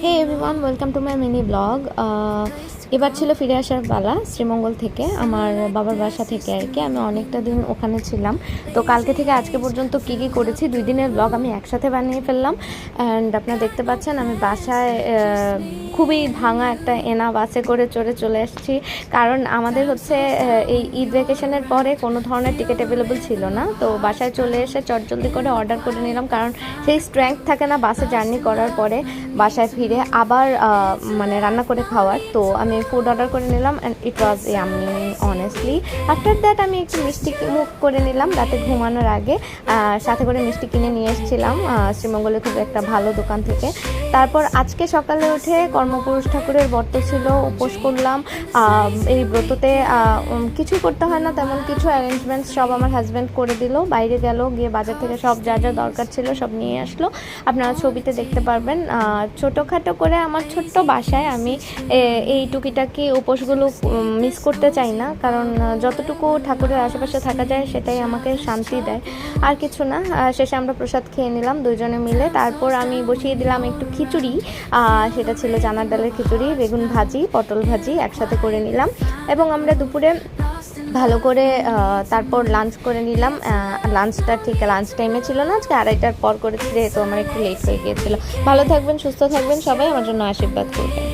Hey everyone, welcome to my mini blog. এবার ছিল ফিরে আসার পালা শ্রীমঙ্গল থেকে, আমার বাবার বাসা থেকে আর কি। আমি অনেকটা দিন ওখানে ছিলাম, তো কালকে থেকে আজকে পর্যন্ত কী কী করেছি 2 দিনের ব্লগ আমি একসাথে বানিয়ে ফেললাম। অ্যান্ড আপনারা দেখতে পাচ্ছেন আমি বাসায় খুবই ভাঙা একটা এনা বাসে করে চলে এসেছি, কারণ আমাদের হচ্ছে এই ঈদ ভ্যাকেশনের পরে কোনো ধরনের টিকিট অ্যাভেলেবল ছিল না। তো বাসায় চলে এসে চটজলদি করে অর্ডার করে নিলাম, কারণ সেই স্ট্রেংথ থাকে না বাসে জার্নি করার পরে বাসায় ফিরে আবার মানে রান্না করে খাওয়ার। তো আমি ফুড অর্ডার করে নিলাম and it was yummy honestly. After that আমি একটু মিষ্টি মুখ করে নিলাম রাতে ঘুমানোর আগে, সাথে করে মিষ্টি কিনে নিয়ে এসেছিলাম শ্রীমঙ্গলে খুব একটা ভালো দোকান থেকে। তারপর আজকে সকালে উঠে কর্মপুরুষ ঠাকুরের ব্রত ছিল, উপোস করলাম। এই ব্রততে কিছু করতে হয় না, তেমন কিছু অ্যারেঞ্জমেন্টস সব আমার হাজব্যান্ড করে দিল। বাইরে গেল, গিয়ে বাজার থেকে সব যা যা দরকার ছিল সব নিয়ে আসলো। আপনারা ছবিতে দেখতে পারবেন। ছোটোখাটো করে আমার ছোট্ট বাসায় আমি এই টুকিটাকি উপোসগুলো মিস করতে চাই না, কারণ যতটুকু ঠাকুরের আশেপাশে থাকা যায় সেটাই আমাকে শান্তি দেয়, আর কিছু না। শেষে আমরা প্রসাদ খেয়ে নিলাম দুইজনে মিলে। তারপর আমি বসিয়ে দিলাম একটু খিচুড়ি, সেটা ছিল চানার ডালের খিচুড়ি, বেগুন ভাজি, পটল ভাজি একসাথে করে নিলাম। এবং আমরা দুপুরে ভালো করে তারপর লাঞ্চ করে নিলাম। লাঞ্চটা ঠিক লাঞ্চ টাইমে ছিল না, আজকে 2:30টার পর করেছি, যেহেতু আমার একটু লেট হয়ে গিয়েছিল। ভালো থাকবেন, সুস্থ থাকবেন সবাই, আমার জন্য আশীর্বাদ করবেন।